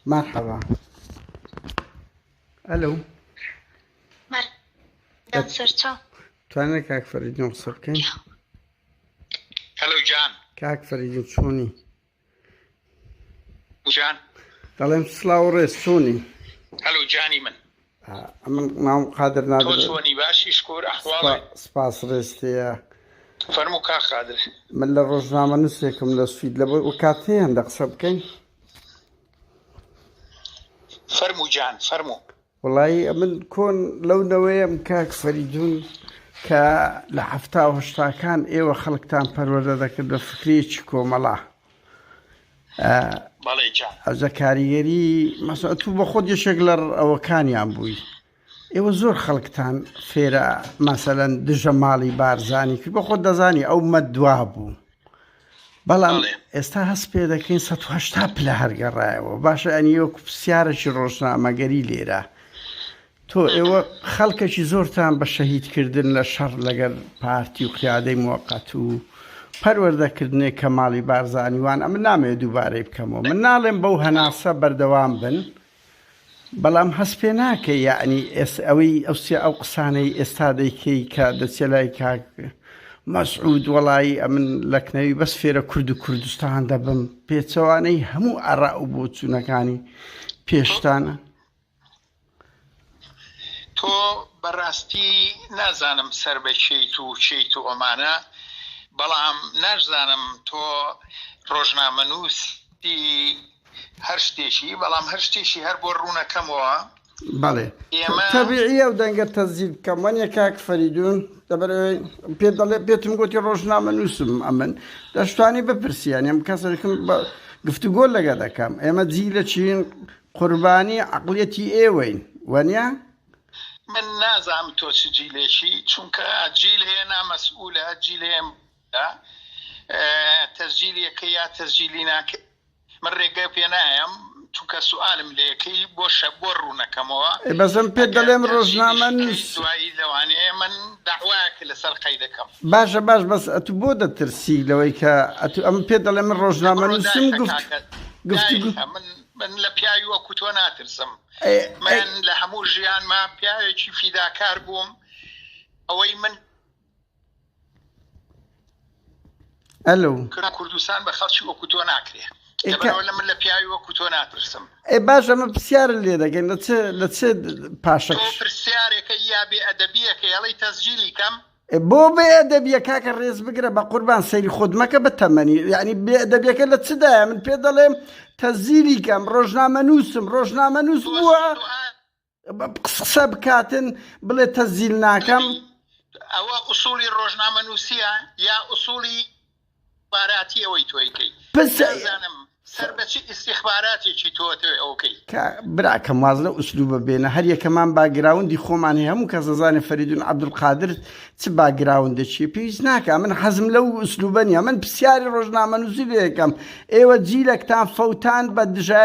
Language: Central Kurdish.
مرحبا. الو مردم سرچاو توانێت کاک فەریدون قسە بکەین؟ هەلو جان کاک فەریدون چۆنی؟ جان دەڵێم سڵاو ڕێز چۆنی؟ هەلو جانی من من ناوم قادر تۆ نادر. چۆنی باشی شکۆر ئەحواڵێ سپاس ڕێستەیە. فەرموو کا قادر من لە ڕۆژنامە نووسێکم لە سوید لە بۆ کات هەیە هەندە قسە بکەین؟ فەرموو جان فەرموو. وڵایی من کۆن لەونەوەیەم کاک فەریدون کە لە هەفتا و هەشتاکان ئێوە خەڵکتان پەروەردە دەکرد بە فکرێکی کۆمەڵا. بەڵێ جان ئەوجە کاریگەری مەسەڵەن تو بە خۆت یەکێک لە ئەوەکانیان بووی. ئێوە زۆر خەڵکتان فێرە مەسەڵەن دژە ماڵی بارزانی کرد بە خۆت دەزانی ئەو مەدوا بوو. بەڵام ئێستا هەست پێ دەکەین 180 پلە هەرگەڕایەوە. باشە ئەنی وەکو پرسیارێکی ڕۆژنامەگەری لێرە. تۆ ئێوە خەڵکێکی زۆرتان بە شەهیدکردن لە شەڕ لەگەر پارتی و قیادەی موقەت و پەروەردەکردنێک کە ماڵی بارزانیوان ئەمە نامەوێت دووبارەی بکەمەوە. من ناڵێم بەو هەناسە بەردەوام بن، بەڵام هەست پێ ناکە یعنی ئەوەی ئەو قسانەی ئێستا دەیکەی کە دەچێت لای کاک مەسعود وەڵایی ئەمن لەکنەوی بەس فێرە کورد و کوردستان دەبم، پێچەوانەی هەموو ئەڕا و بۆچوونەکانی پێشتانە. تۆ بەڕاستی نازانم سەر بە چیت و چیت و ئەمانە، بەڵام نازانم تۆ ڕۆژنامەنووسی هەر شتێکی، بەڵام هەر شتێکی هەر بۆ ڕوونەکەمەوە. بەڵێ تەبیعیە و دەنگە تەزیل بکەم وەنیە کاک فەریدون دەبەرەوەی پێ دەڵێ پێتم گوتی ڕۆژنامەنووسم ئەمن دەشتوانی بپرسیان ئەم کەسێکم گفتوگۆ لەگە دەکەم. ئێمە جی لە چین قوربانی عەقڵیەتی ئێوەین وەنیە؟ من نازانم تۆ چ جیلێکی، چونکە جیل هەیە نامەسئولە، جیل هەیە تەسجیلەکە یا تەسجیلی ناکە. من ڕێگە پێ نایەم چونکە سوالم لەکەی بۆ شە بۆ ڕوونەکەمەوە. بەسم پێ دەڵێم ڕۆژنامە نووس دوایی لەوانەیە من داوایەکە لەسەر قەی دەکەم. باشە باش بەس ئەتو بۆ دەترسی لەوەی کە ئەم پێ دەڵێ من ڕۆژنامە نووسم گفتوگو من لە پیاوی وەکو تۆ ناترسم. من لە هەموو ژیانما پیاوێکی فیداکار بووم. ئەوەی من ئەلو کوردستان بە خەڵکی وەکو تۆ ناکرێ، لەبەرەوە لە من لە پیاوی وەکو تۆ ناترسم. باش ئەمە پرسیارە لێ دەگەین لە چ پاشە تۆ پرسیارێکە یا بێ ئەدەبیەکە هەڵی تەسجیلی کەم بۆ بێ ئەدەبیە کاکە ڕێز بگرە بە قوربان سەیری خۆت مەکە بە تەمەنی، یعنی بێ ئەدەبیەکە لە چدایە؟ من پێ دەڵێم تەزیلی کەم ڕۆژنامە نووسم ڕۆژنامە نووس بووە قسە بکاتن بڵێ تەزیل ناکەم. ئەوە ئوسوڵی ڕۆژنامە نووسیە یا ئوسوڵی بارەتی ئەوەی تۆیکەی؟ نازانم سەر بەچی ئیستیخباراتێکی تۆتەوێ ئەوکەی. براکەم واز لە ئوسلوبە بێنە هەر یەکەمان باگراوندی خۆمان هەیە، هەموو کەس دەزانێت فەریدون عەبدولقادر چ باگراوندێکی پێویست ناکە. من حەزم لەو ئوسلوبە نییە. من پرسیاری ڕۆژنامە نووسی لێ یەکەم ئێوە جیلێکتان فەوتان بە دژە